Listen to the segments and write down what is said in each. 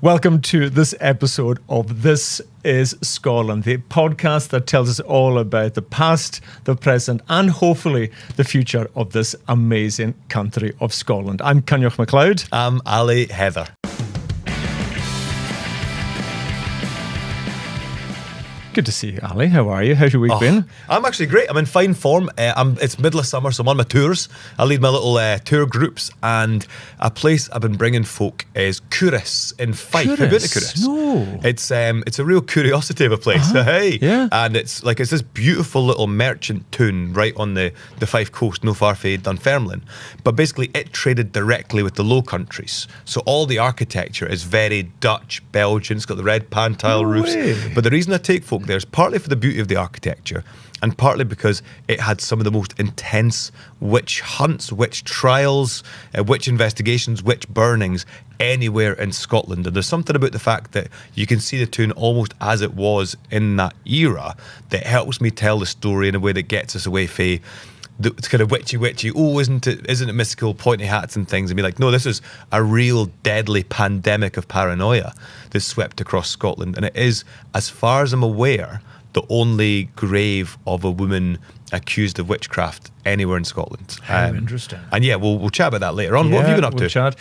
Welcome to this episode of This is Scotland, the podcast that tells us all about the past, the present, and hopefully the future of this amazing country of Scotland. I'm Coinneach MacLeod. I'm Ali Heather. Good to see you, Ali. How are you? How's your week been? I'm actually great. I'm in fine form. It's middle of summer, so I'm on my tours. I lead my little tour groups, and a place I've been bringing folk is Curis in Fife. Have you been to Curis? No. It's a real curiosity of a place. Hey, yeah. And it's this beautiful little merchant town right on the Fife coast, no far fae Dunfermline. But basically, it traded directly with the Low Countries, so all the architecture is very Dutch, Belgian. It's got the red pan tile roofs. But the reason I take folk there is partly for the beauty of the architecture, and partly because it had some of the most intense witch hunts, witch trials, witch investigations, witch burnings anywhere in Scotland. And there's something about the fact that you can see the town almost as it was in that era that helps me tell the story in a way that gets us away from it's kind of witchy, isn't it mystical, pointy hats and things, and be like, no, this is a real deadly pandemic of paranoia that's swept across Scotland. And it is, as far as I'm aware, the only grave of a woman accused of witchcraft anywhere in Scotland. Interesting. And yeah, we'll chat about that later on. What have you been up to? Chat.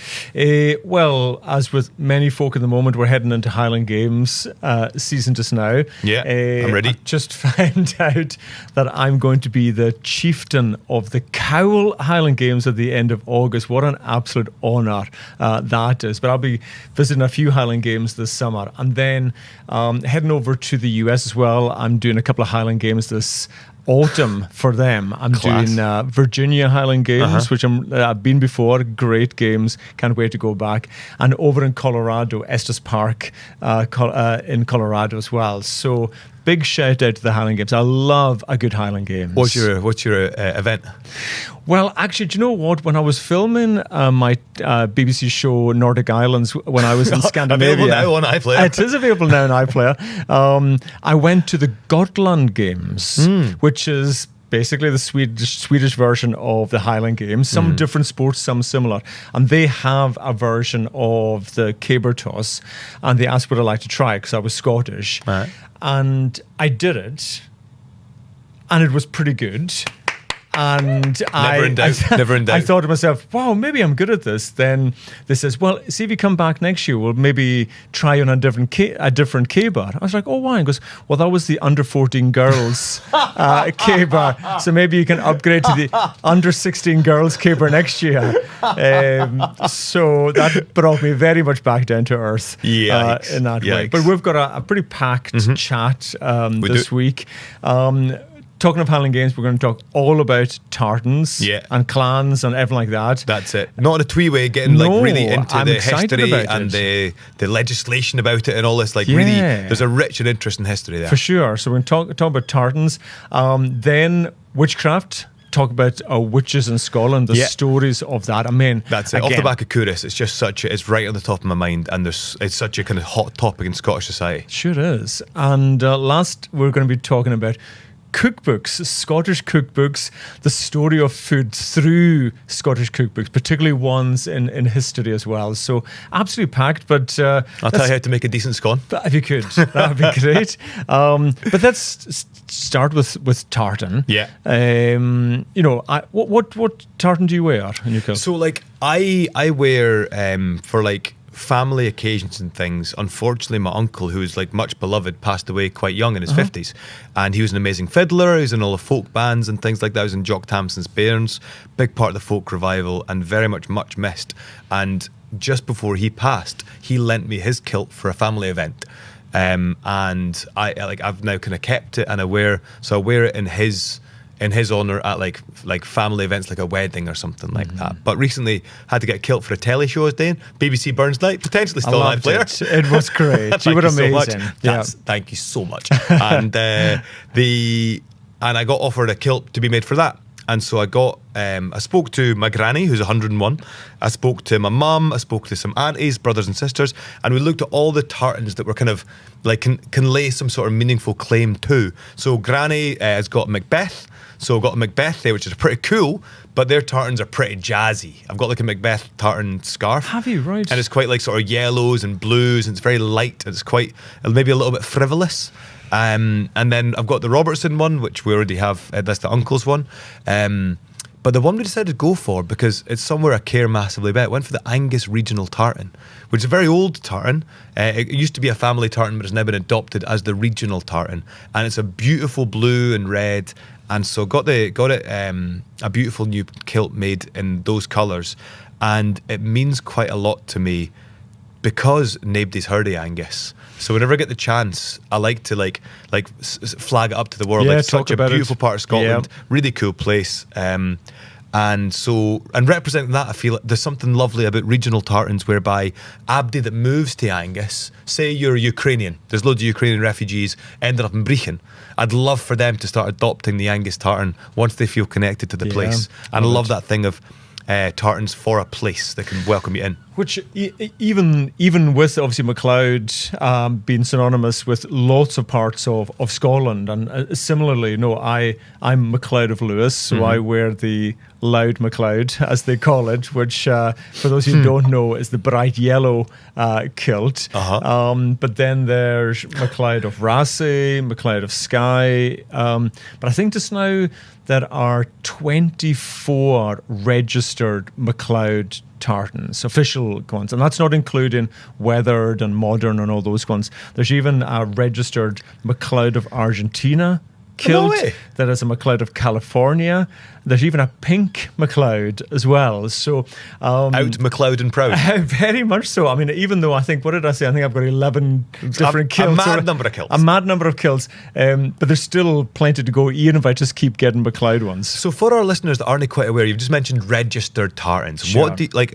Well, as with many folk at the moment, we're heading into Highland Games season just now. Yeah, I'm ready. I just found out that I'm going to be the chieftain of the Cowell Highland Games at the end of August. What an absolute honour that is. But I'll be visiting a few Highland Games this summer, and then heading over to the US as well. I'm doing a couple of Highland Games this autumn for them. I'm doing Virginia Highland Games, which I've been before. Great games. Can't wait to go back. And over in Colorado, Estes Park in Colorado as well. So big shout out to the Highland Games. I love a good Highland Games. What's your event? Well, actually, do you know what? When I was filming my BBC show Nordic Islands, when I was in Scandinavia, available now on iPlayer. It is available now on iPlayer. I went to the Gotland Games, which is basically the Swedish version of the Highland Games. Some different sports, some similar. And they have a version of the caber toss, and they asked would I like to try because I was Scottish. Right. And I did it, and it was pretty good. And Never in doubt. I thought to myself, wow, maybe I'm good at this. Then they says, well, see if you come back next year, we'll maybe try on a different caber. I was like, oh, why? And he goes, well, that was the under 14 girls caber, so maybe you can upgrade to the under 16 girls caber next year. So that brought me very much back down to earth in that way. But we've got a pretty packed chat this week. Talking of Highland Games, we're going to talk all about tartans and clans and everything like that. That's it. Not in a twee way, getting really into the history and the legislation about it and all this. Really, there's a rich and interesting history there. For sure. So we're going to talk about tartans. Then witchcraft. Talk about witches in Scotland, the stories of that. I mean, that's it. Again, off the back of Curis, it's just it's right on the top of my mind, and it's such a kind of hot topic in Scottish society. Sure is. And last, we're going to be talking about cookbooks, Scottish cookbooks, the story of food through Scottish cookbooks, particularly ones in history as well. So absolutely packed, but I'll tell you how to make a decent scone. If you could, that would be great. But let's start with tartan. Yeah. What tartan do you wear in your coat? So I wear for family occasions and things. Unfortunately, my uncle, who is much beloved, passed away quite young in his 50s, and he was an amazing fiddler. He was in all the folk bands and things like that. He was in Jock Tamson's Bairns, big part of the folk revival, and very much missed. And just before he passed, he lent me his kilt for a family event, and I've now kind of kept it, and I wear it in his honour at family events, like a wedding or something like that. But recently had to get a kilt for a telly show I was doing, BBC Burns Night, potentially still on iPlayer. It was great. You were amazing. Thank you so much. And I got offered a kilt to be made for that. And so I got I spoke to my granny, who's 101. I spoke to my mum. I spoke to some aunties, brothers and sisters, and we looked at all the tartans that were kind of like can lay some sort of meaningful claim to. So Granny has got Macbeth. So I've got a Macbeth there, which is pretty cool, but their tartans are pretty jazzy. I've got like a Macbeth tartan scarf. Have you? Right. And it's quite like sort of yellows and blues, and it's very light, and it's quite maybe a little bit frivolous. And then I've got the Robertson one, which we already have. That's the uncle's one. But the one we decided to go for, because it's somewhere I care massively about, went for the Angus regional tartan, which is a very old tartan. It used to be a family tartan, but it's now been adopted as the regional tartan. And it's a beautiful blue and red. And so got it a beautiful new kilt made in those colours. And it means quite a lot to me because nobody's heard of Angus. So whenever I get the chance, I like to like flag it up to the world. Yeah, like such a beautiful part of Scotland, yeah. Really cool place. And representing that, I feel like there's something lovely about regional tartans whereby abdy that moves to Angus, say you're Ukrainian, there's loads of Ukrainian refugees ended up in Brechin. I'd love for them to start adopting the Angus tartan once they feel connected to the place. And I love that thing of tartans for a place that can welcome you in. Which even with obviously MacLeod being synonymous with lots of parts of Scotland, and similarly, I'm MacLeod of Lewis, so I wear the Loud MacLeod, as they call it, which for those who don't know is the bright yellow kilt. But then there's MacLeod of Rassay, MacLeod of Skye, but I think just now there are 24 registered MacLeod tartans, official ones, and that's not including weathered and modern and all those ones. There's even a registered MacLeod of Argentina kilt that is a MacLeod of California. There's even a pink MacLeod as well. So out MacLeod and proud. Very much so. I mean, even though I think, what did I say? I think I've got 11 different kilts. A mad number of kilts. A mad number of kilts. But there's still plenty to go, even if I just keep getting MacLeod ones. So for our listeners that aren't quite aware, you've just mentioned registered tartans. Sure.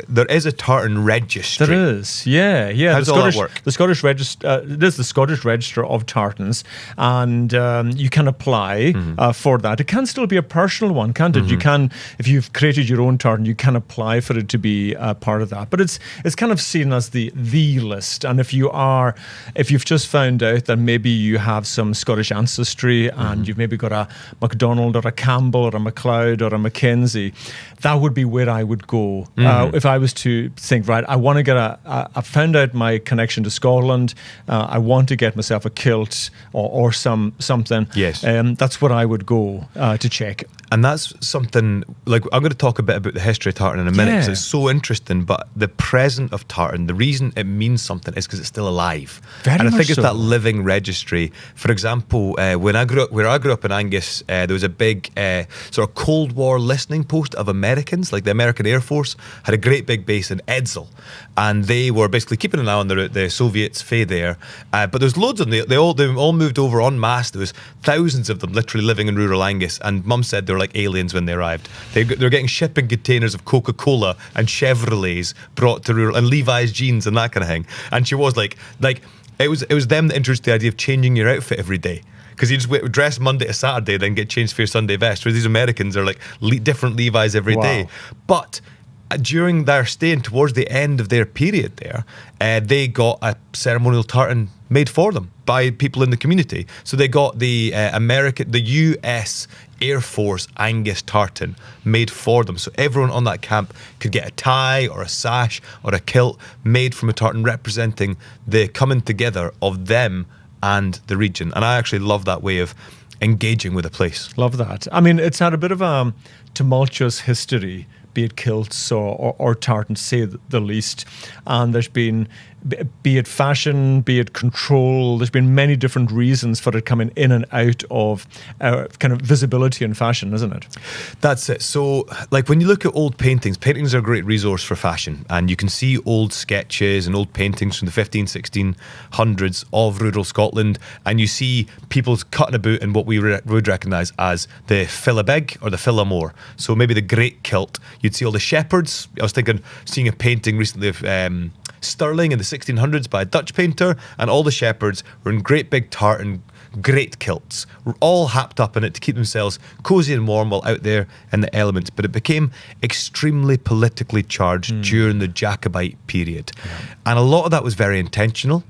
There is a tartan registry. There is, yeah. How does all that work? The Scottish Register, it is the Scottish Register of Tartans, and you can apply for that. It can still be a personal one, can't it? You can, if you've created your own tartan, you can apply for it to be part of that. But it's kind of seen as the list. And if you've just found out that maybe you have some Scottish ancestry and you've maybe got a MacDonald or a Campbell or a MacLeod or a Mackenzie, that would be where I would go. If I was to think, right, I want to get I found out my connection to Scotland. I want to get myself a kilt or something. Yes. That's what I would go to check. And that's something, like, I'm going to talk a bit about the history of tartan in a minute because it's so interesting, but the present of tartan, the reason it means something is because it's still alive. Very and I much think it's so. that living registry. For example, where I grew up in Angus, there was a big sort of Cold War listening post of Americans, like the American Air Force had a great big base in Edsel, and they were basically keeping an eye on the Soviets fae there. But there's loads of them. They all moved over en masse. There was thousands of them literally living in rural Angus, and Mum said they were like aliens when they arrived. They're getting shipping containers of Coca-Cola and Chevrolets brought to rural, and Levi's jeans and that kind of thing. And she was like it was them that introduced the idea of changing your outfit every day. Because you just dress Monday to Saturday, then get changed for your Sunday vest. Whereas these Americans are like different Levi's every day. But during their stay and towards the end of their period there, they got a ceremonial tartan made for them by people in the community. So they got the US Air Force Angus tartan made for them. So everyone on that camp could get a tie or a sash or a kilt made from a tartan representing the coming together of them and the region. And I actually love that way of engaging with a place. Love that. I mean, it's had a bit of a tumultuous history, be it kilts or tartan, to say the least. And there's been, be it fashion, be it control, there's been many different reasons for it coming in and out of kind of visibility in fashion, isn't it? That's it. So, like, when you look at old paintings are a great resource for fashion. And you can see old sketches and old paintings from the 1600s of rural Scotland. And you see people cutting about in what we would recognise as the Philibeg or the Phillamore. So maybe the great kilt. You'd see all the shepherds. I was seeing a painting recently of Stirling in the 1600s by a Dutch painter, and all the shepherds were in great big tartan, great kilts, all happed up in it to keep themselves cozy and warm while out there in the elements. But it became extremely politically charged during the Jacobite period. And a lot of that was very intentional.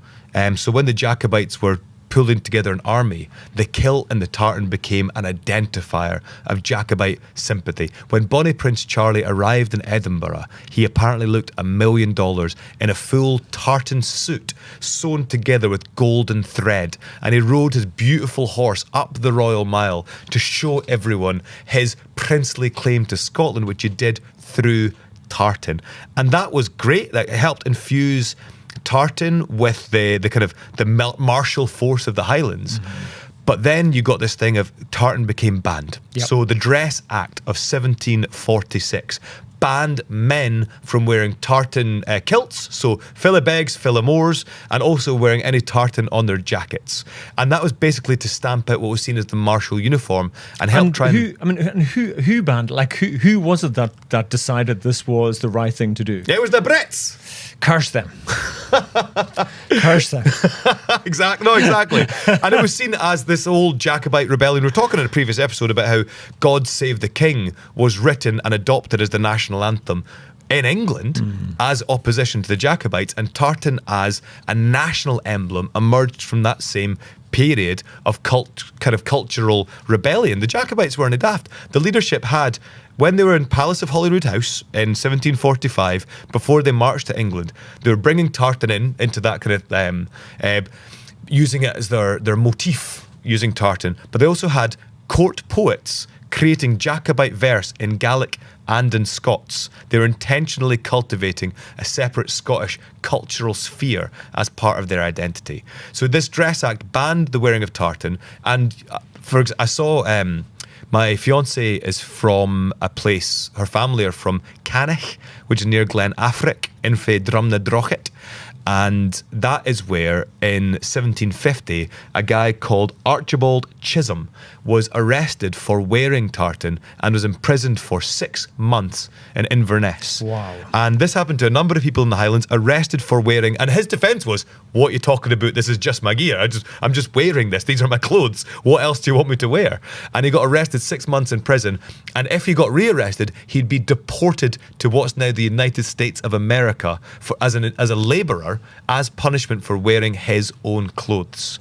So when the Jacobites were pulling together an army, the kilt and the tartan became an identifier of Jacobite sympathy. When Bonnie Prince Charlie arrived in Edinburgh, he apparently looked $1 million in a full tartan suit sewn together with golden thread, and he rode his beautiful horse up the Royal Mile to show everyone his princely claim to Scotland, which he did through tartan. And that was great. That helped infuse tartan with the kind of the martial force of the Highlands. But then you got this thing of tartan became banned. So the Dress Act of 1746 banned men from wearing tartan kilts, so filibegs, filamores, and also wearing any tartan on their jackets. And that was basically to stamp out what was seen as the martial uniform and help who banned? Like who was it that decided this was the right thing to do? It was the Brits. Curse them. Curse them. Exactly. No, exactly. And it was seen as this old Jacobite rebellion. We were talking in a previous episode about how God Save the King was written and adopted as the national anthem in England as opposition to the Jacobites, and tartan as a national emblem emerged from that same period of kind of cultural rebellion. The Jacobites weren't a daft. The leadership had, when they were in Palace of Holyrood House in 1745, before they marched to England, they were bringing tartan into that kind of using it as their motif, using tartan. But they also had court poets creating Jacobite verse in Gaelic and in Scots. They were intentionally cultivating a separate Scottish cultural sphere as part of their identity. So this Dress Act banned the wearing of tartan. And I saw my fiancée is from a place, her family are from Canich, which is near Glen Affric, in Fé Drumna Drochet. And that is where, in 1750, a guy called Archibald Chisholm was arrested for wearing tartan and was imprisoned for 6 months in Inverness. Wow. And this happened to a number of people in the Highlands, arrested for wearing, and his defence was, what are you talking about? This is just my gear. I'm just wearing this. These are my clothes. What else do you want me to wear? And he got arrested 6 months in prison. And if he got rearrested, he'd be deported to what's now the United States of America as a labourer, as punishment for wearing his own clothes.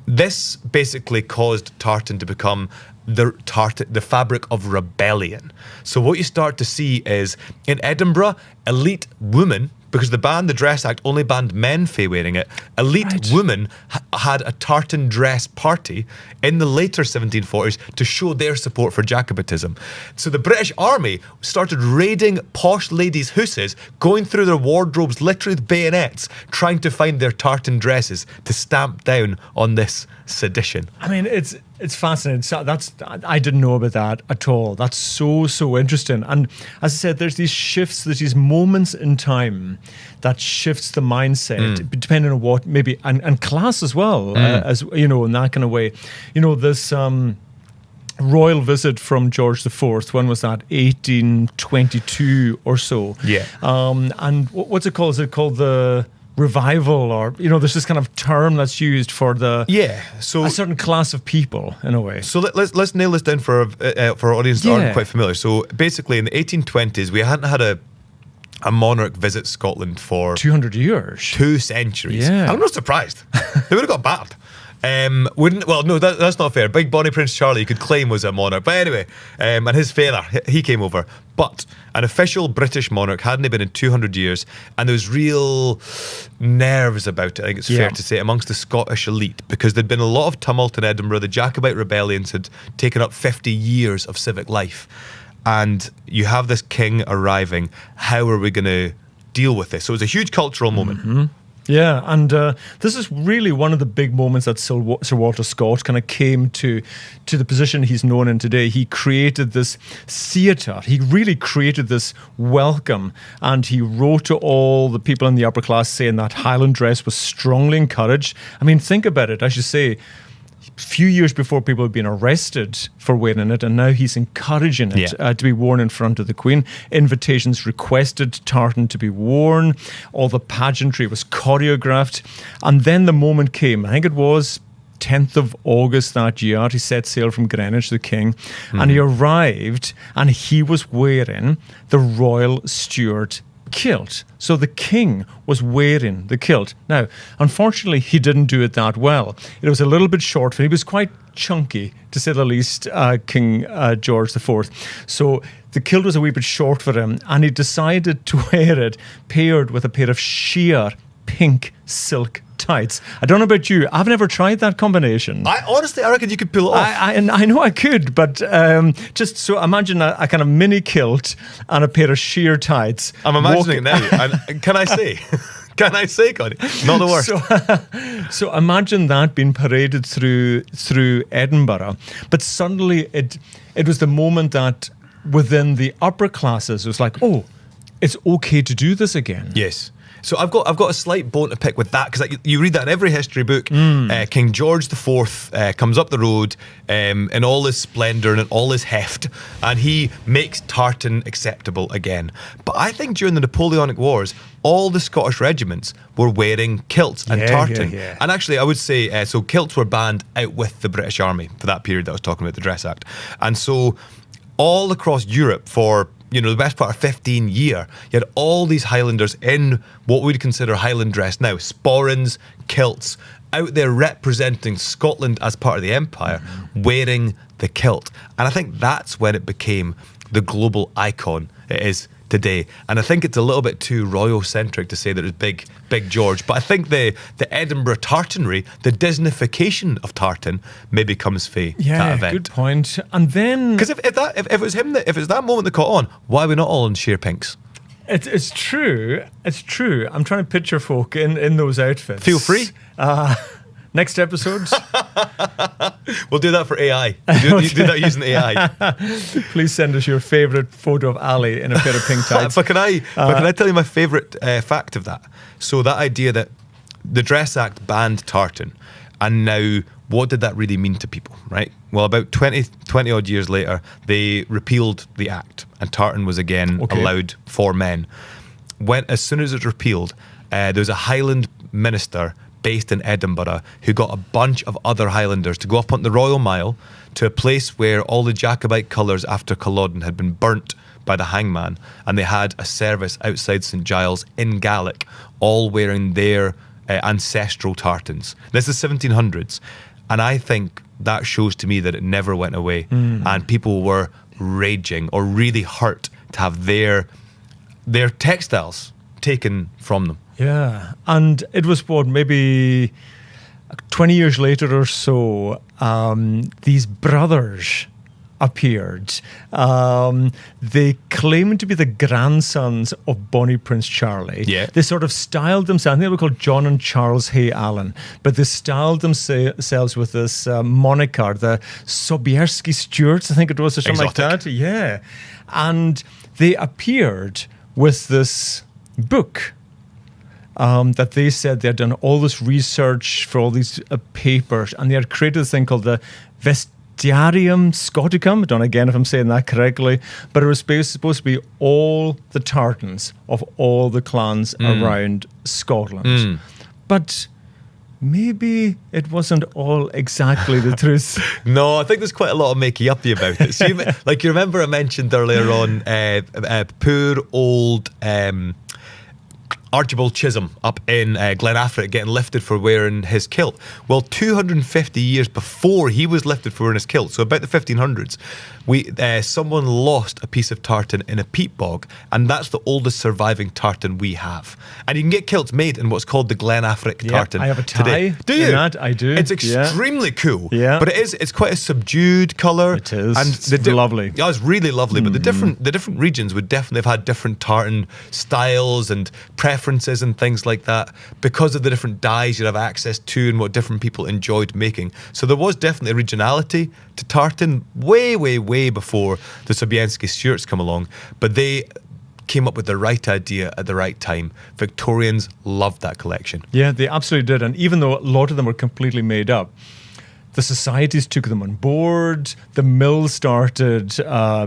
This basically caused tartan to become the fabric of rebellion. So what you start to see is, in Edinburgh, elite women, because the Dress Act only banned men fae wearing it, elite women had a tartan dress party in the later 1740s to show their support for Jacobitism. So the British Army started raiding posh ladies' hooses, going through their wardrobes literally with bayonets, trying to find their tartan dresses to stamp down on this sedition. I mean, it's fascinating. So I didn't know about that at all. That's so interesting. And as I said, there's these shifts, there's these moments in time that shifts the mindset, depending on what, maybe, and class as well, as you know, in that kind of way. You know, this royal visit from George IV, when was that? 1822 or so. Yeah. And what's it called? Is it called the revival, or there's this kind of term that's used for a certain class of people in a way. So let's nail this down for our audience that aren't quite familiar. So basically, in the 1820s, we hadn't had a monarch visit Scotland for 200 years, 2 centuries. Yeah. I'm not surprised. They would have got banned. That's not fair. Big Bonnie Prince Charlie, you could claim, was a monarch. But anyway, and his father, he came over. But an official British monarch hadn't been in 200 years, and there was real nerves about it, I think it's fair to say, amongst the Scottish elite, because there'd been a lot of tumult in Edinburgh. The Jacobite rebellions had taken up 50 years of civic life. And you have this king arriving. How are we going to deal with this? So it was a huge cultural moment. Yeah, and this is really one of the big moments that Sir Walter Scott kind of came to the position he's known in today. He created this theatre. He really created this welcome, and he wrote to all the people in the upper class saying that Highland dress was strongly encouraged. I mean, think about it. As you say, a few years before, people had been arrested for wearing it, and now he's encouraging it to be worn in front of the Queen. Invitations requested tartan to be worn. All the pageantry was choreographed. And then the moment came, I think it was 10th of August that year. He set sail from Greenwich, the king, and he arrived, and he was wearing the Royal Stuart kilt. So the king was wearing the kilt. Now, unfortunately, he didn't do it that well. It was a little bit short for him. He was quite chunky, to say the least, King George IV. So the kilt was a wee bit short for him, and he decided to wear it paired with a pair of sheer pink silk tights. I don't know about you. I've never tried that combination. I reckon you could pull it off. I know I could, but just so imagine a kind of mini kilt and a pair of sheer tights. I'm imagining it now. And can I say? Can I say, Connie? Not the worst. So imagine that being paraded through Edinburgh, but suddenly it was the moment that within the upper classes it was like, oh, it's okay to do this again. Yes. So I've got a slight bone to pick with that, because you read that in every history book. King George IV comes up the road in all his splendour and in all his heft, and he makes tartan acceptable again. But I think during the Napoleonic Wars, all the Scottish regiments were wearing kilts and tartan. Yeah. And actually, I would say, so kilts were banned out with the British Army for that period that I was talking about, the Dress Act. And so all across Europe for the best part of 15 years, you had all these Highlanders in what we'd consider Highland dress now, sporrans, kilts, out there representing Scotland as part of the empire, wearing the kilt. And I think that's when it became the global icon it is today. And I think it's a little bit too royal-centric to say that it was Big George. But I think the Edinburgh tartanry, the Disneyfication of tartan, maybe comes from that event. Good point. And then, because if it was him, if it was that moment that caught on, why are we not all in sheer pinks? It's true. It's true. I'm trying to picture folk in those outfits. Feel free. Next episode. We'll do that for AI. You do that using AI. Please send us your favourite photo of Ali in a pair of pink tights. But can I tell you my favourite fact of that? So that idea that the Dress Act banned tartan, and now what did that really mean to people, right? Well, about 20 odd years later, they repealed the act, and tartan was again allowed for men. As soon as it was repealed, there was a Highland minister based in Edinburgh who got a bunch of other Highlanders to go up on the Royal Mile to a place where all the Jacobite colours after Culloden had been burnt by the hangman, and they had a service outside St Giles in Gaelic, all wearing their ancestral tartans. This is 1700s, and I think that shows to me that it never went away, and people were raging or really hurt to have their textiles taken from them. Yeah, and it was maybe 20 years later or so, these brothers appeared. They claimed to be the grandsons of Bonnie Prince Charlie. Yeah. They sort of styled themselves, I think they were called John and Charles Hay Allen, but they styled themselves with this moniker, the Sobieski Stuarts, I think it was, or something like that. Yeah. And they appeared with this book that they said they had done all this research for all these papers, and they had created this thing called the Vestiarium Scoticum. I don't know again if I'm saying that correctly, but it was supposed to be all the tartans of all the clans around Scotland. But maybe it wasn't all exactly the truth. No, I think there's quite a lot of makey-uppy about it. So you remember I mentioned earlier on poor old Archibald Chisholm up in Glenafric getting lifted for wearing his kilt. Well, 250 years before he was lifted for wearing his kilt, so about the 1500s, someone lost a piece of tartan in a peat bog, and that's the oldest surviving tartan we have. And you can get kilts made in what's called the Glenafric tartan. I have a tie. Today. Do you? I do. It's extremely cool. Yeah. But it's quite a subdued colour. It is. And it's lovely. Yeah, it's really lovely. But the different regions would definitely have had different tartan styles and preferences and things like that, because of the different dyes you'd have access to and what different people enjoyed making. So there was definitely originality to tartan way before the Sobieski Stuarts come along, but they came up with the right idea at the right time. Victorians loved that collection. Yeah, they absolutely did. And even though a lot of them were completely made up, the societies took them on board. The mills started, the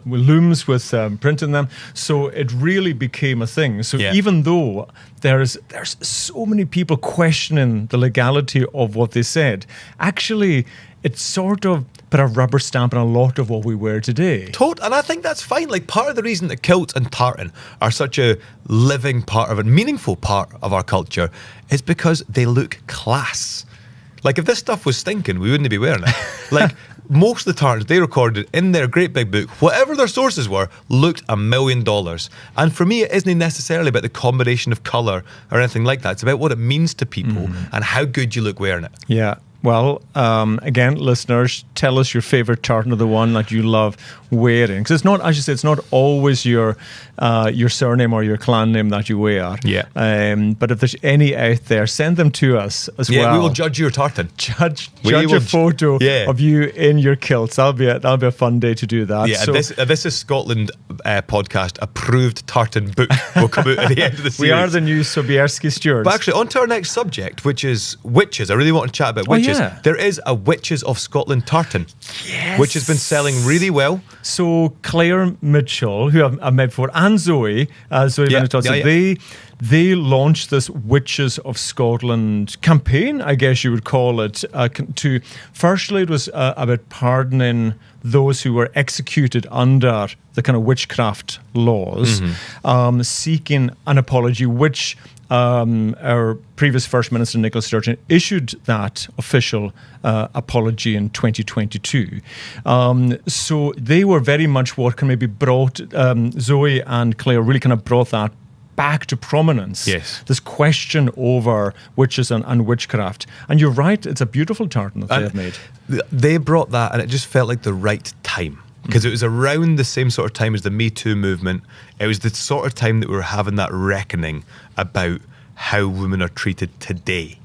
looms with printing them. So it really became a thing. So even though there's so many people questioning the legality of what they said, actually, it sort of put a rubber stamp on a lot of what we wear today. And I think that's fine. Like, part of the reason that kilts and tartan are such a living part of it, meaningful part of our culture, is because they look class. Like, if this stuff was stinking, we wouldn't be wearing it. Like, most of the tartans they recorded in their great big book, whatever their sources were, looked $1 million. And for me, it isn't necessarily about the combination of colour or anything like that. It's about what it means to people and how good you look wearing it. Yeah. Well, again, listeners, tell us your favourite tartan or the one that you love wearing. Because it's not, as you say, it's not always your surname or your clan name that you wear. Yeah. But if there's any out there, send them to us as well. Yeah, we will judge your tartan. Judge a photo of you in your kilts. That'll be a fun day to do that. Yeah, so, this is Scotland podcast approved tartan book will come out at the end of the series. We are the new Sobieski stewards. But actually, on to our next subject, which is witches. I really want to chat about witches. Yeah. There is a Witches of Scotland tartan, which has been selling really well. So Claire Mitchell, who I've met before, and Zoe they launched this Witches of Scotland campaign, I guess you would call it. Firstly, it was about pardoning those who were executed under the kind of witchcraft laws, seeking an apology, which our previous First Minister Nicola Sturgeon issued that official apology in 2022. So they were very much what can maybe brought Zoe and Claire really kind of brought that back to prominence. Yes. This question over witches and witchcraft. And you're right, it's a beautiful tartan that they have made. They brought that, and it just felt like the right time. Because it was around the same sort of time as the Me Too movement. It was the sort of time that we were having that reckoning about how women are treated today.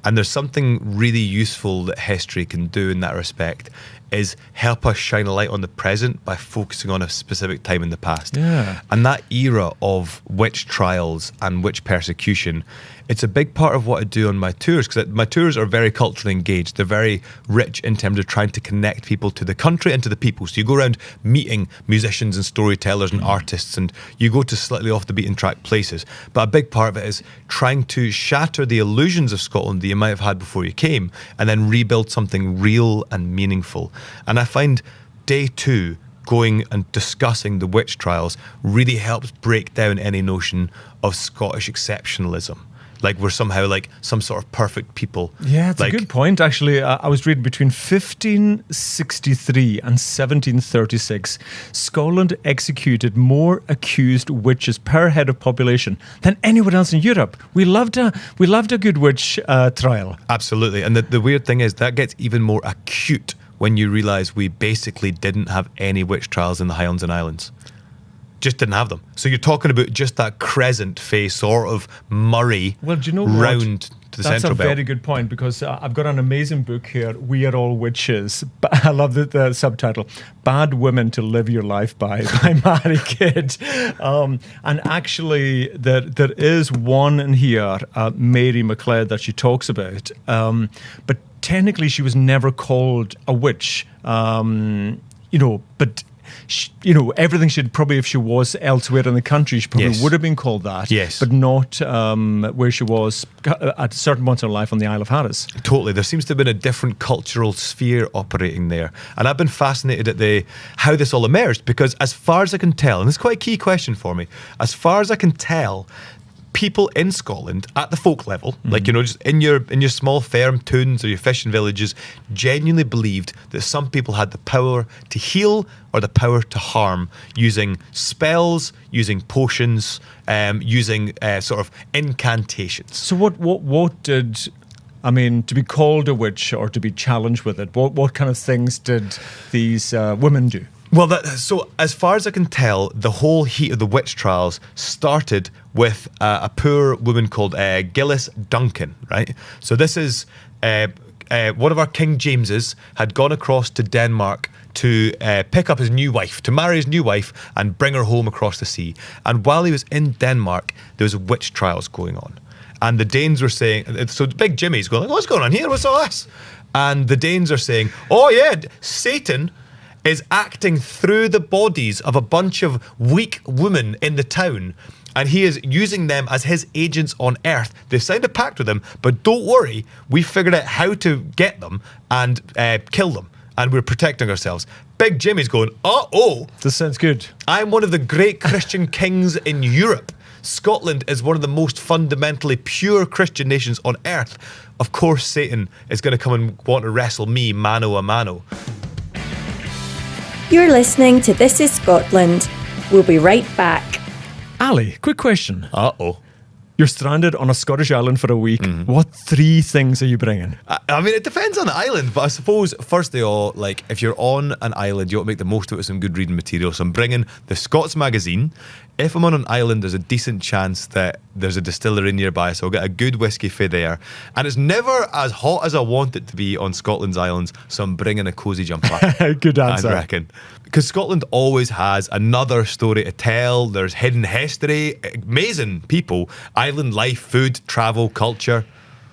And there's something really useful that history can do in that respect, is help us shine a light on the present by focusing on a specific time in the past. Yeah. And that era of witch trials and witch persecution, it's a big part of what I do on my tours, because my tours are very culturally engaged. They're very rich in terms of trying to connect people to the country and to the people. So you go around meeting musicians and storytellers and artists, and you go to slightly off the beaten track places. But a big part of it is trying to shatter the illusions of Scotland that you might have had before you came, and then rebuild something real and meaningful. And I find day 2, going and discussing the witch trials, really helps break down any notion of Scottish exceptionalism. Like we're somehow like some sort of perfect people. Yeah, it's a good point, actually. I was reading between 1563 and 1736, Scotland executed more accused witches per head of population than anyone else in Europe. We loved a good witch trial. Absolutely. And the weird thing is that gets even more acute when you realise we basically didn't have any witch trials in the Highlands and Islands. Just didn't have them. So you're talking about just that crescent face, sort of Murray, well, do you know round to the That's central a belt. very good point, because I've got an amazing book here, We Are All Witches. I love the subtitle, Bad Women to Live Your Life By Mary Kidd. And actually, there is one in here, Mary MacLeod, that she talks about. But technically, she was never called a witch, but everything she'd probably, if she was elsewhere in the country, she probably would have been called that. Yes. But not where she was at certain points in her life on the Isle of Harris. Totally. There seems to have been a different cultural sphere operating there. And I've been fascinated at how this all emerged, because as far as I can tell, and it's quite a key question for me, as far as I can tell, people in Scotland at the folk level, like, just in your small farm towns or your fishing villages, genuinely believed that some people had the power to heal or the power to harm using spells, using potions, using sort of incantations. So what did, to be called a witch or to be challenged with it, what kind of things did these women do? Well, so as far as I can tell, the whole heat of the witch trials started with a poor woman called Gillis Duncan, right? So this is one of our King Jameses had gone across to Denmark to pick up his new wife, to marry his new wife and bring her home across the sea. And while he was in Denmark, there was witch trials going on. And the Danes were saying, so Big Jimmy's going, what's going on here? What's all this? And the Danes are saying, oh yeah, Satan is acting through the bodies of a bunch of weak women in the town, and he is using them as his agents on Earth. They've signed a pact with him, but don't worry, we figured out how to get them and kill them, and we're protecting ourselves. Big Jimmy's going, uh-oh. This sounds good. I'm one of the great Christian kings in Europe. Scotland is one of the most fundamentally pure Christian nations on Earth. Of course, Satan is going to come and want to wrestle me mano a mano. You're listening to This is Scotland. We'll be right back. Ali, quick question. Uh-oh. You're stranded on a Scottish island for a week. What 3 things are you bringing? I mean, it depends on the island, but I suppose, first of all, like, if you're on an island, you want to make the most of it with some good reading material. So I'm bringing the Scots magazine. If I'm on an island, there's a decent chance that there's a distillery nearby, so I'll get a good whiskey for there. And it's never as hot as I want it to be on Scotland's islands, so I'm bringing a cosy jumper. Good answer. I reckon. Because Scotland always has another story to tell. There's hidden history, amazing people, island life, food, travel, culture.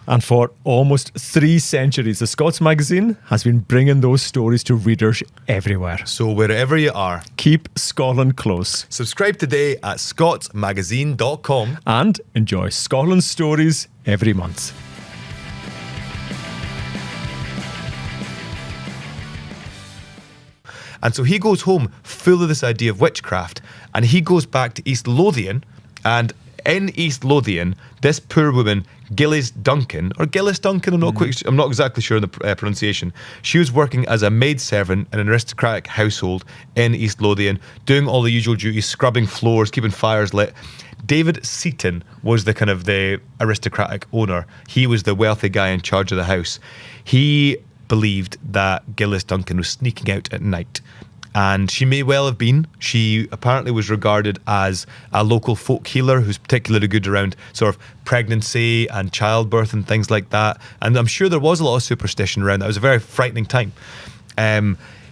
And for almost 3 centuries, the Scots magazine has been bringing those stories to readers everywhere. So wherever you are, keep Scotland close. Subscribe today at scotsmagazine.com and enjoy Scotland's stories every month. And so he goes home full of this idea of witchcraft, and he goes back to East Lothian, and in East Lothian, this poor woman, Gillis Duncan, I'm not exactly sure of the pronunciation. She was working as a maidservant in an aristocratic household in East Lothian, doing all the usual duties, scrubbing floors, keeping fires lit. David Seaton was the aristocratic owner. He was the wealthy guy in charge of the house. He believed that Gillis Duncan was sneaking out at night. And she may well have been. She apparently was regarded as a local folk healer who's particularly good around sort of pregnancy and childbirth and things like that. And I'm sure there was a lot of superstition around that. It was a very frightening time.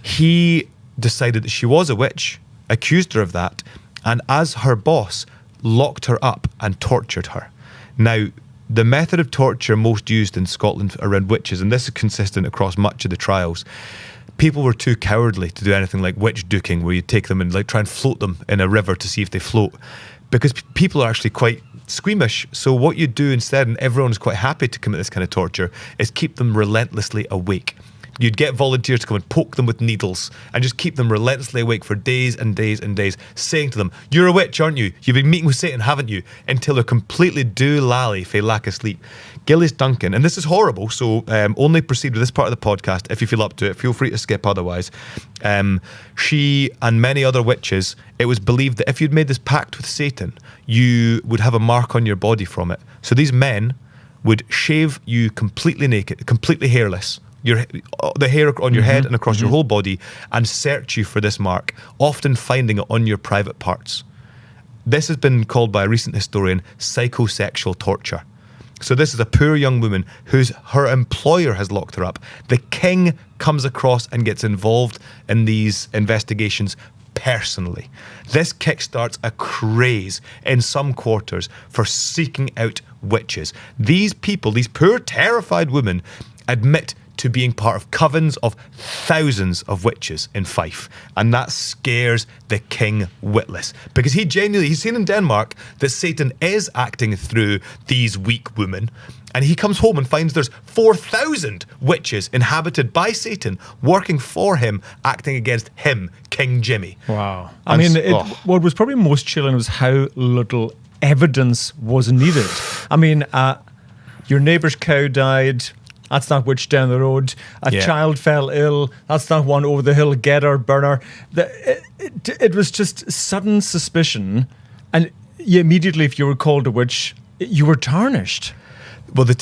He decided that she was a witch, accused her of that, and as her boss, locked her up and tortured her. Now, the method of torture most used in Scotland around witches, and this is consistent across much of the trials, people were too cowardly to do anything like witch duking, where you take them and try and float them in a river to see if they float, because people are actually quite squeamish. So what you do instead, and everyone's quite happy to commit this kind of torture, is keep them relentlessly awake. You'd get volunteers to come and poke them with needles and just keep them relentlessly awake for days and days and days, saying to them, "You're a witch, aren't you? You've been meeting with Satan, haven't you?" Until they're completely doolally for lack of sleep. Gillis Duncan, and this is horrible, so only proceed with this part of the podcast if you feel up to it. Feel free to skip otherwise. She and many other witches, it was believed that if you'd made this pact with Satan, you would have a mark on your body from it. So these men would shave you completely naked, completely hairless, the hair on your head and across your whole body, and search you for this mark, often finding it on your private parts. This has been called by a recent historian psychosexual torture. So this is a poor young woman her employer has locked her up. The king comes across and gets involved in these investigations personally. This kickstarts a craze in some quarters for seeking out witches. These people, these poor terrified women, admit to being part of covens of thousands of witches in Fife, and that scares the king witless, because he's seen in Denmark that Satan is acting through these weak women, and he comes home and finds there's 4,000 witches inhabited by Satan working for him, acting against him, King Jimmy. Wow. What was probably most chilling was how little evidence was needed. I mean, your neighbour's cow died. That's not witch down the road. A child fell ill. That's not one over the hill. Get her, burn her. It was just sudden suspicion. And immediately, if you were called a witch, you were tarnished. Well, the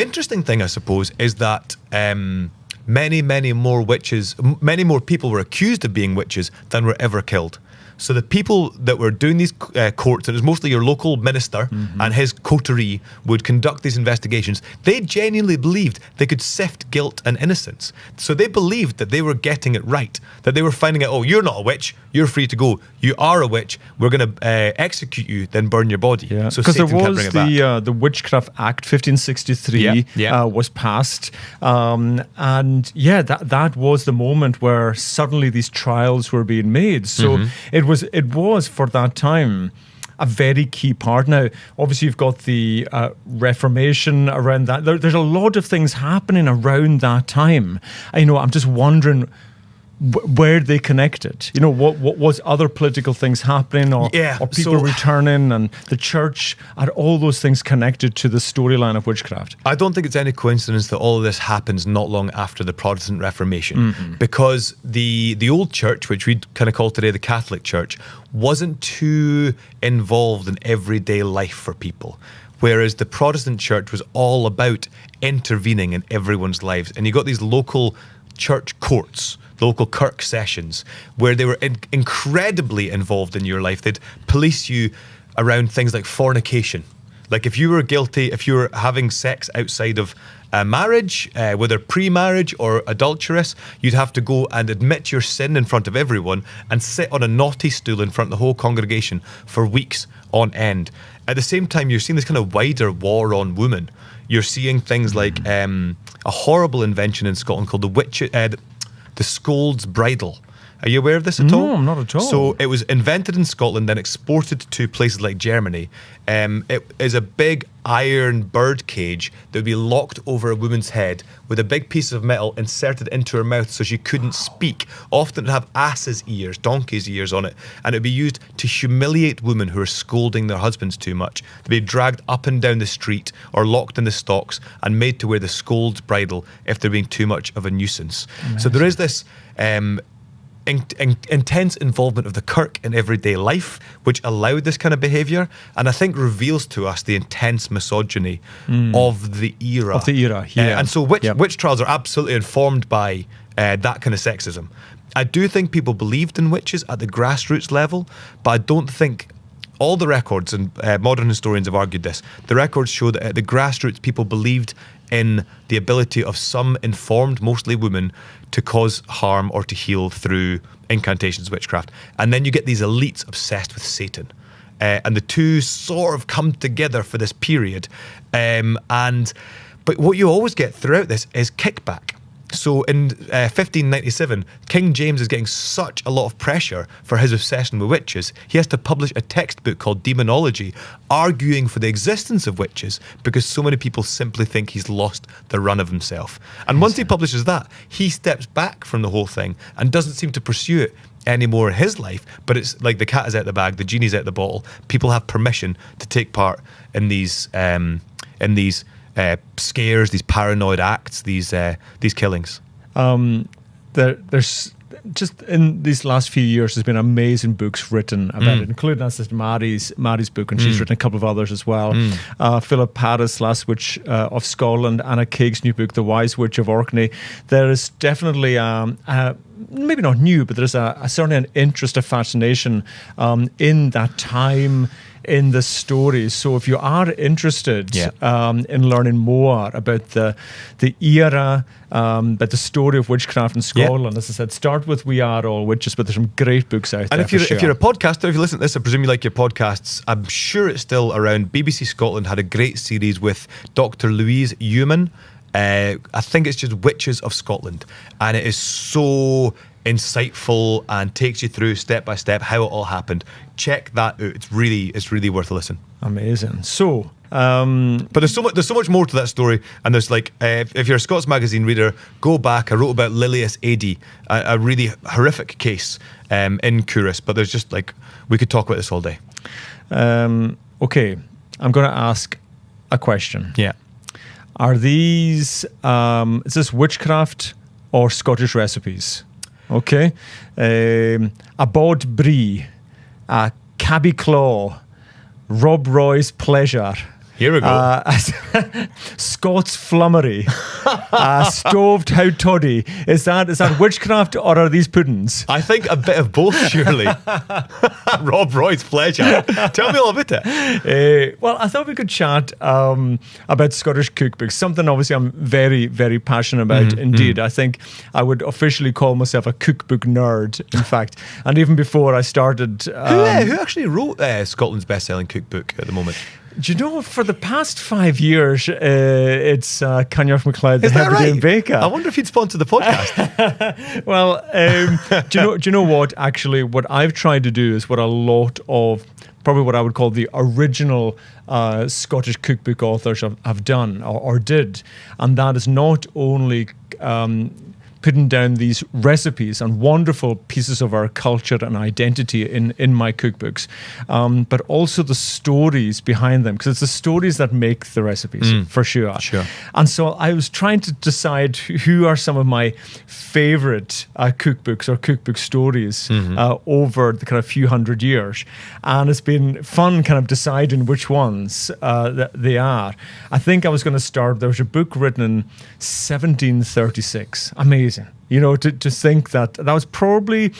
interesting thing, I suppose, is that many more people were accused of being witches than were ever killed. So the people that were doing these courts, and it was mostly your local minister and his coterie, would conduct these investigations. They genuinely believed they could sift guilt and innocence. So they believed that they were getting it right, that they were finding out, oh, you're not a witch, you're free to go. You are a witch, we're going to execute you, then burn your body. Yeah. So because there Satan can't was bring it back. the Witchcraft Act 1563 was passed, and that was the moment where suddenly these trials were being made. So it was for that time a very key part. Now, obviously, you've got the Reformation around that. There's a lot of things happening around that time. I'm just wondering where they connected. What was other political things happening, or people returning, and the church, and all those things connected to the storyline of witchcraft? I don't think it's any coincidence that all of this happens not long after the Protestant Reformation, because the old church, which we kind of call today the Catholic Church, wasn't too involved in everyday life for people. Whereas the Protestant church was all about intervening in everyone's lives. And you got these local church courts, local kirk sessions, where they were incredibly involved in your life. They'd police you around things like fornication. Like if you were guilty, if you were having sex outside of a marriage, whether pre-marriage or adulterous, you'd have to go and admit your sin in front of everyone and sit on a naughty stool in front of the whole congregation for weeks on end. At the same time, you're seeing this kind of wider war on women. You're seeing things like a horrible invention in Scotland called the Scold's Bridle. Are you aware of this at all? No, not at all. So it was invented in Scotland, then exported to places like Germany. It is a big iron bird cage that would be locked over a woman's head with a big piece of metal inserted into her mouth so she couldn't speak. Often it would have ass's ears, donkey's ears on it, and it would be used to humiliate women who are scolding their husbands too much. They'd be dragged up and down the street or locked in the stocks and made to wear the Scold's Bridle if they're being too much of a nuisance. Amazing. So there is this intense involvement of the kirk in everyday life, which allowed this kind of behaviour, and I think reveals to us the intense misogyny of the era. And so witch trials are absolutely informed by that kind of sexism. I do think people believed in witches at the grassroots level, but I don't think all the records, and modern historians have argued this, the records show that at the grassroots people believed in the ability of some informed, mostly women, to cause harm or to heal through incantations, witchcraft. And then you get these elites obsessed with Satan. And the two sort of come together for this period. But what you always get throughout this is kickback. So in 1597, King James is getting such a lot of pressure for his obsession with witches. He has to publish a textbook called Demonology, arguing for the existence of witches because so many people simply think he's lost the run of himself. And once he publishes that, he steps back from the whole thing and doesn't seem to pursue it anymore in his life. But it's like the cat is out of the bag, the genie's out of the bottle. People have permission to take part in these scares, these paranoid acts, these killings. There's just in these last few years, there's been amazing books written about it, including that's Mary's book, and she's written a couple of others as well. Philip Paris, Last Witch of Scotland, Anna Caig's new book, The Wise Witch of Orkney. There is definitely maybe not new, but there's certainly an interest, a fascination in that time, in the stories. So if you are interested in learning more about the era, about the story of witchcraft in Scotland, as I said, start with We Are All Witches, but there's some great books out there. And if you're a podcaster, if you listen to this, I presume you like your podcasts. I'm sure it's still around. BBC Scotland had a great series with Dr. Louise Eumann. I think it's just Witches of Scotland, and it is so insightful and takes you through step by step how it all happened. Check that out. It's really worth a listen. Amazing. So but there's so much more to that story, and there's like if you're a Scots Magazine reader, go back. I wrote about Lilius Adey, a really horrific case in Couris, but there's just like, we could talk about this all day. Okay, I'm going to ask a question. Yeah. Are these is this witchcraft or Scottish recipes? Okay, a bod brie, a cabby claw, Rob Roy's pleasure, Here we go. Scots flummery, stoved how toddy. Is that witchcraft or are these puddings? I think a bit of both, surely. Rob Roy's pleasure. Tell me all about it. Well, I thought we could chat about Scottish cookbooks, something obviously I'm very, very passionate about indeed. I think I would officially call myself a cookbook nerd, in fact. And even before I started... Who actually wrote Scotland's best-selling cookbook at the moment? Do you know, for the past 5 years, it's Coinneach MacLeod, the Hebridean Baker. I wonder if he'd sponsor the podcast. Well, do you know what? Actually, what I've tried to do is what a lot of probably what I would call the original Scottish cookbook authors have done or did, and that is not only putting down these recipes and wonderful pieces of our culture and identity in my cookbooks, but also the stories behind them, because it's the stories that make the recipes, for sure. And so I was trying to decide who are some of my favorite cookbooks or cookbook stories over the kind of few hundred years. And it's been fun kind of deciding which ones that they are. I think I was going to start, there was a book written in 1736. Amazing. You know, to think that was probably,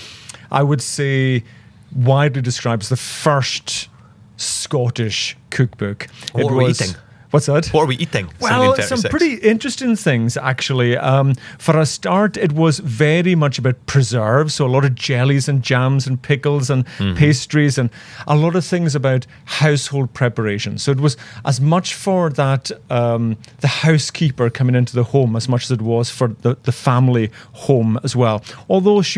I would say, widely described as the first Scottish cookbook. What were we eating? What's that? What are we eating? Well, some pretty interesting things, actually. For a start, it was very much about preserves, so a lot of jellies and jams and pickles and pastries and a lot of things about household preparation. So it was as much for that the housekeeper coming into the home as much as it was for the family home as well. Although this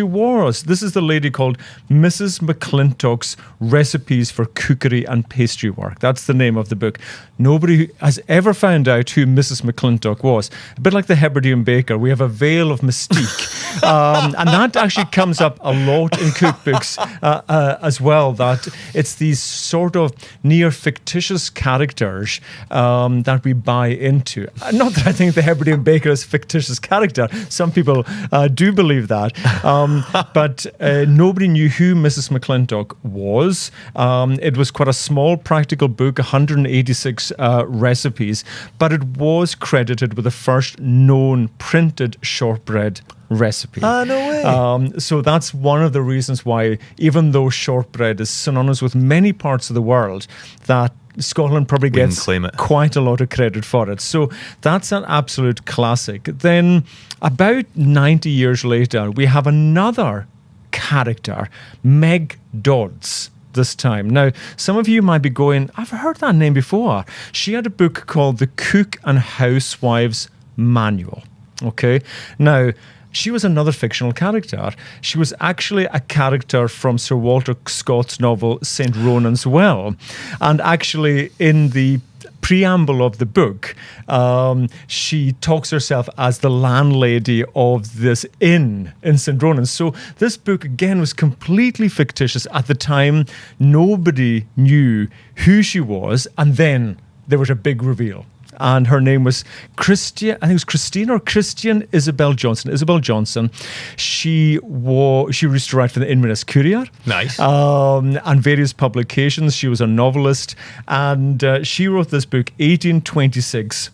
is the lady called Mrs. McClintock's Recipes for Cookery and Pastry Work. That's the name of the book. Nobody has ever found out who Mrs. McClintock was. A bit like the Hebridean Baker, we have a veil of mystique. And that actually comes up a lot in cookbooks as well, that it's these sort of near fictitious characters that we buy into. Not that I think the Hebridean Baker is a fictitious character. Some people do believe that. But nobody knew who Mrs. McClintock was. It was quite a small practical book, 186 recipes, but it was credited with the first known printed shortbread recipe. No way. So that's one of the reasons why, even though shortbread is synonymous with many parts of the world, that Scotland probably gets quite a lot of credit for it. So that's an absolute classic. Then about 90 years later, we have another character, Meg Dodds. This time. Now, some of you might be going, I've heard that name before. She had a book called The Cook and Housewife's Manual. Okay. Now, she was another fictional character. She was actually a character from Sir Walter Scott's novel St. Ronan's Well. And actually, in the preamble of the book, she talks herself as the landlady of this inn in St. Ronan's. So this book, again, was completely fictitious. At the time, nobody knew who she was. And then there was a big reveal. And her name was Christian Isabel Johnson. Isabel Johnson. She used to write for the Inverness Courier. Nice. And various publications. She was a novelist. And she wrote this book, 1826.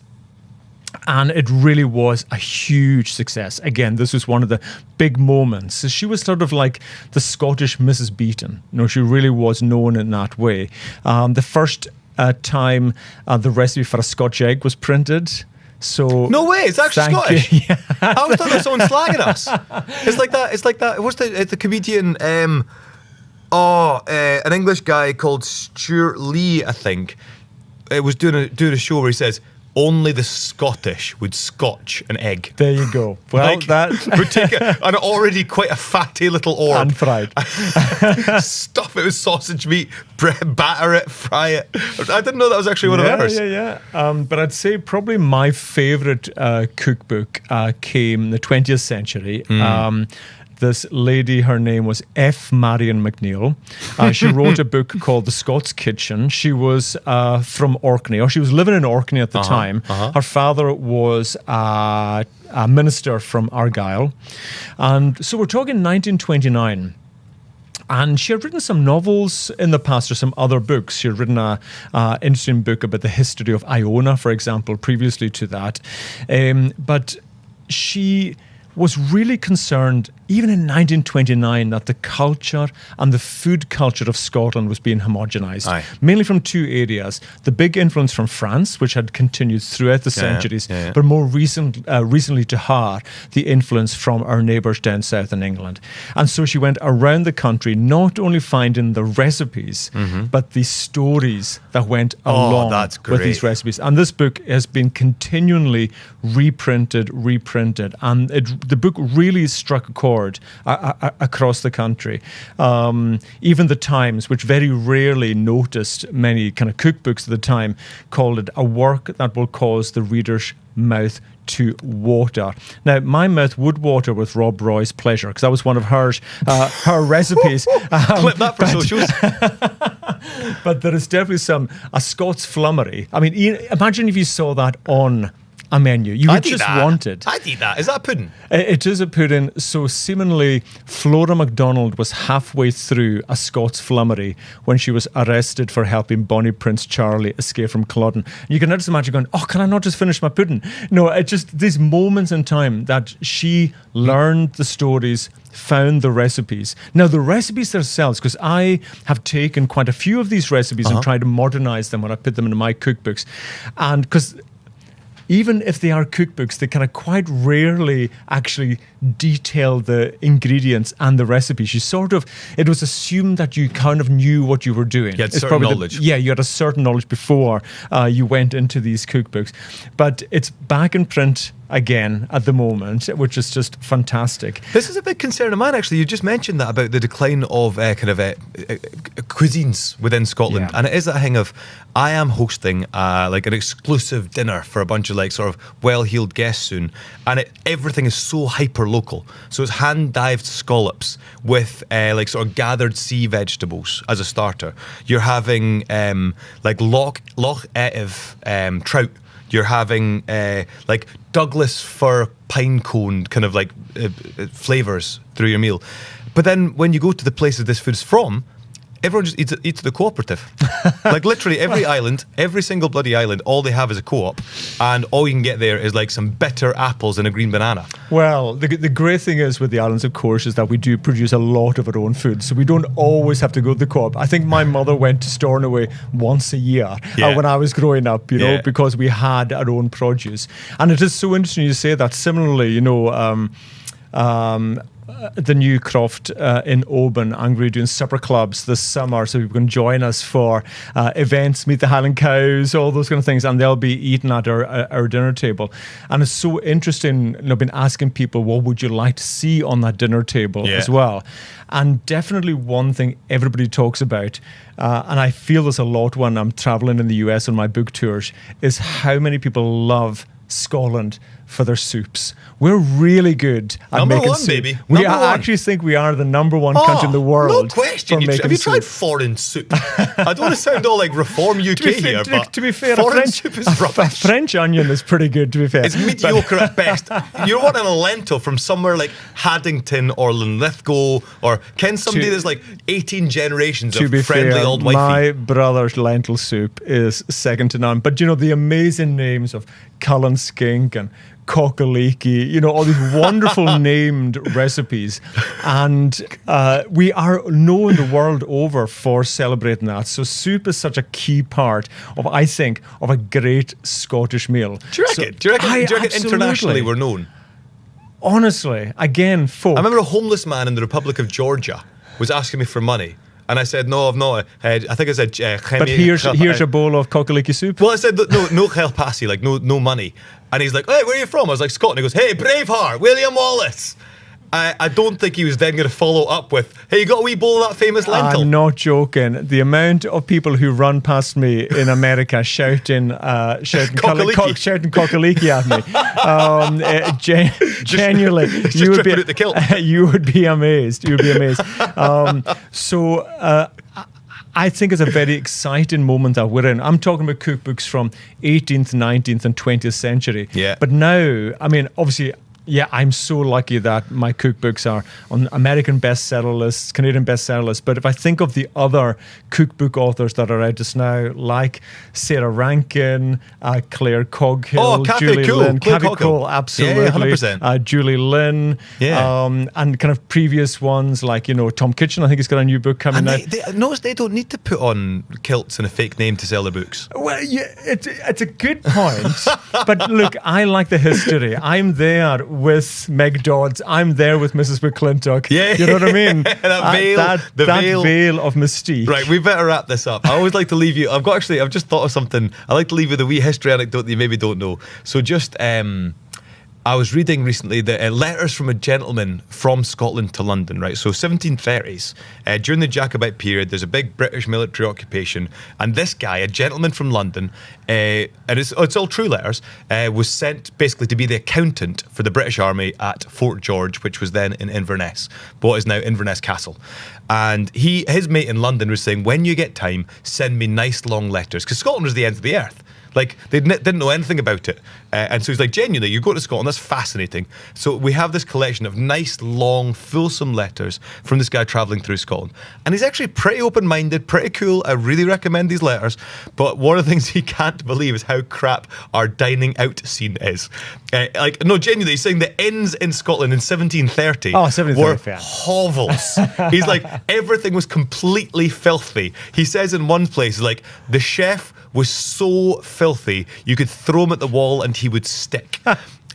And it really was a huge success. Again, this was one of the big moments. So she was sort of like the Scottish Mrs. Beaton. You know, she really was known in that way. The first time the recipe for a Scotch egg was printed. So no way, it's actually Scottish. Yeah. I always thought that someone slagging us. It's like that. What's the comedian? An English guy called Stuart Lee, I think. It was doing a show where he says, only the Scottish would Scotch an egg. There you go. Well, like, that would take an already quite a fatty little orb. And fried. Stuff it with sausage meat, batter it, fry it. I didn't know that was actually one of ours. Yeah. But I'd say probably my favourite cookbook came in the 20th century. This lady, her name was F. Marion McNeill. She wrote a book called The Scots Kitchen. She was from Orkney, or she was living in Orkney at the time. Her father was a minister from Argyll. And so we're talking 1929. And she had written some novels in the past, or some other books. She had written a interesting book about the history of Iona, for example, previously to that. But she was really concerned, even in 1929, that the culture and the food culture of Scotland was being homogenized, mainly from two areas. The big influence from France, which had continued throughout the centuries, but more recently to her, the influence from our neighbours down south in England. And so she went around the country, not only finding the recipes, but the stories that went along with these recipes. And this book has been continually reprinted, and the book really struck a chord across the country. Even the Times, which very rarely noticed many kind of cookbooks at the time, called it a work that will cause the reader's mouth to water. Now, my mouth would water with Rob Roy's pleasure, because that was one of her recipes. Clip that for socials. But there is definitely a Scots flummery. I mean, imagine if you saw that on a menu. You would just want it. I'd eat that. Is that a pudding? It is a pudding. So seemingly, Flora MacDonald was halfway through a Scots flummery when she was arrested for helping Bonnie Prince Charlie escape from Culloden. You can just imagine going, can I not just finish my pudding? No, it's just these moments in time that she learned the stories, found the recipes. Now, the recipes themselves, because I have taken quite a few of these recipes and tried to modernize them when I put them into my cookbooks. And because even if they are cookbooks, they kind of quite rarely actually detail the ingredients and the recipes. It was assumed that you kind of knew what you were doing. You had certain knowledge. You had a certain knowledge before you went into these cookbooks. But it's back in print again at the moment, which is just fantastic. This is a big concern of mine, actually. You just mentioned that about the decline of cuisines within Scotland. And it is that thing of, I am hosting like an exclusive dinner for a bunch of like sort of well-heeled guests soon, and everything is so hyper-local. So it's hand-dived scallops with like sort of gathered sea vegetables as a starter. You're having like Loch Etive trout. You're having like Douglas fir pine cone kind of like flavours through your meal. But then when you go to the places this food's from, everyone just eats the cooperative. Like literally every island, every single bloody island, all they have is a co-op, and all you can get there is like some bitter apples and a green banana. Well, the great thing is with the islands, of course, is that we do produce a lot of our own food, so we don't always have to go to the co-op. I think my mother went to Stornoway once a year when I was growing up, because we had our own produce. And it is so interesting you say that. Similarly, the New Croft in Oban, I'm going to be doing supper clubs this summer, so people can join us for events, meet the Highland cows, all those kind of things, and they'll be eating at our dinner table. And it's so interesting, been asking people, what would you like to see on that dinner table as well? And definitely one thing everybody talks about, and I feel this a lot when I'm traveling in the US on my book tours, is how many people love Scotland for their soups. We're really good at making soup. Baby. We actually think we are the number one country in the world. No question. Have you tried foreign soup? I don't want to sound all like Reform UK here, but to be fair, foreign soup is rubbish. A French onion is pretty good, to be fair. It's mediocre at best. You're wanting a lentil from somewhere like Haddington or Linlithgow, or somebody that's like 18 generations of friendly old wifey. My brother's lentil soup is second to none. But the amazing names of Cullen Skink and Cockaliki, all these wonderful named recipes, and we are known the world over for celebrating that. So soup is such a key part of, I think, of a great Scottish meal. Do you reckon? Do you reckon internationally we're known? Honestly, again, folk. I remember a homeless man in the Republic of Georgia was asking me for money. And I said, no, I've not. I think I said... but here's a bowl of Cockaliki soup. Well, I said, no helpassi, like no money. And he's like, hey, where are you from? I was like, Scotland. He goes, hey, Braveheart, William Wallace. I don't think he was then going to follow up with, hey, you got a wee bowl of that famous lentil? I'm not joking. The amount of people who run past me in America shouting Cockaliki at me, genuinely, you would be amazed. You would be amazed. I think it's a very exciting moment that we're in. I'm talking about cookbooks from 18th, 19th and 20th century. Yeah. But now, I mean, obviously, Yeah, I'm so lucky that my cookbooks are on American bestseller lists, Canadian bestseller lists. But if I think of the other cookbook authors that are out just now, like Sarah Rankin, Claire Coghill, Kathy Julie Cole, Lynn, Claire Kathy Coghill. Cole, absolutely, Yeah, 100%. Julie Lynn, Yeah. and kind of previous ones like Tom Kitchen. I think he's got a new book coming out. Notice they don't need to put on kilts and a fake name to sell their books. Well, yeah, it's a good point. But look, I like the history. I'm there with Meg Dodds. I'm there with Mrs. McClintock. Yeah. You know what I mean? That veil. That veil of mystique. Right, we better wrap this up. I always like to leave you. I've just thought of something. I like to leave you with a wee history anecdote that you maybe don't know. So just I was reading recently the letters from a gentleman from Scotland to London, right? So 1730s, during the Jacobite period, there's a big British military occupation, and this guy, a gentleman from London, and it's all true letters, was sent basically to be the accountant for the British Army at Fort George, which was then in Inverness, but what is now Inverness Castle. And his mate in London was saying, when you get time, send me nice long letters, because Scotland was the end of the earth. Like, they didn't know anything about it. And so he's like, genuinely, you go to Scotland, that's fascinating. So we have this collection of nice, long, fulsome letters from this guy travelling through Scotland. And he's actually pretty open-minded, pretty cool. I really recommend these letters. But one of the things he can't believe is how crap our dining out scene is. Genuinely, he's saying the inns in Scotland in 1730 were hovels. He's like, everything was completely filthy. He says in one place, like, the chef was so filthy you could throw him at the wall and he would stick.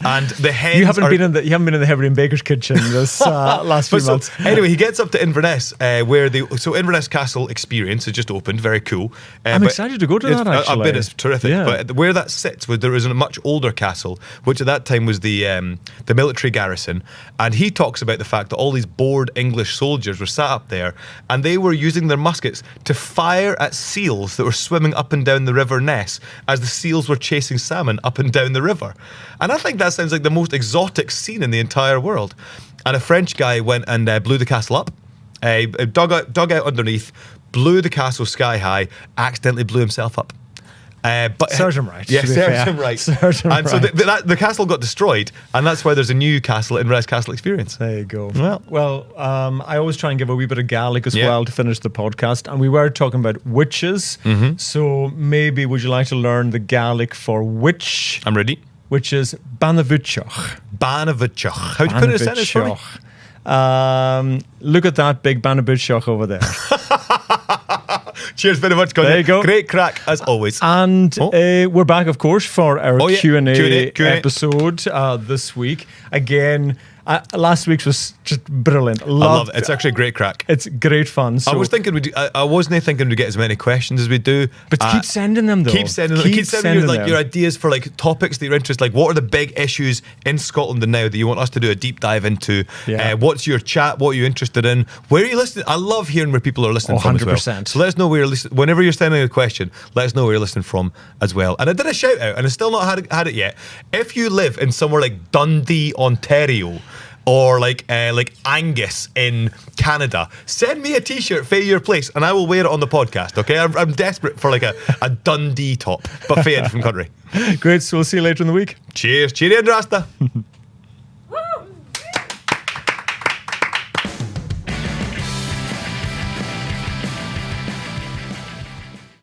And the hens you haven't been in the Hebridean Baker's kitchen this last few months. Anyway, he gets up to Inverness, so Inverness Castle Experience has just opened, very cool. I'm excited to go to that. Actually, I've been. It's terrific. Yeah. But where that sits, there was a much older castle, which at that time was the military garrison. And he talks about the fact that all these bored English soldiers were sat up there, and they were using their muskets to fire at seals that were swimming up and down the River Ness as the seals were chasing salmon up and down the river. And I think that sounds like the most exotic scene in the entire world. And a French guy went and blew the castle up, dug out underneath, blew the castle sky high, accidentally blew himself up. But serves him right. Yeah, serves him right. So the castle got destroyed, and that's why there's a new castle, Inverness Castle Experience. There you go. Well, I always try and give a wee bit of Gaelic as well to finish the podcast, and we were talking about witches. Mm-hmm. So maybe would you like to learn the Gaelic for witch? I'm ready. Which is Banavuchach. Banavuchach. How do you put it in a sentence for me? Look at that big Banavuchach over there. Cheers very much, Coinneach. There you go. Great crack, as always. And we're back, of course, for our Q&A episode this week. Again, last week's was just brilliant. I love it. It's actually a great crack. It's great fun. So I wasn't thinking we'd get as many questions as we do. But keep sending them, though. Keep sending your ideas for topics that you're interested in. Like, what are the big issues in Scotland now that you want us to do a deep dive into? Yeah. What's your chat? What are you interested in? Where are you listening? I love hearing where people are listening from as well. 100%. So let us know where you're listening. Whenever you're sending a question, let us know where you're listening from as well. And I did a shout out, and I still not had it yet. If you live in somewhere like Dundee, Ontario, or like Angus in Canada, send me a t-shirt, Faye Your Place, and I will wear it on the podcast, okay? I'm desperate for a Dundee top, but Faye from country. Great, so we'll see you later in the week. Cheers. Cheerio and Rasta.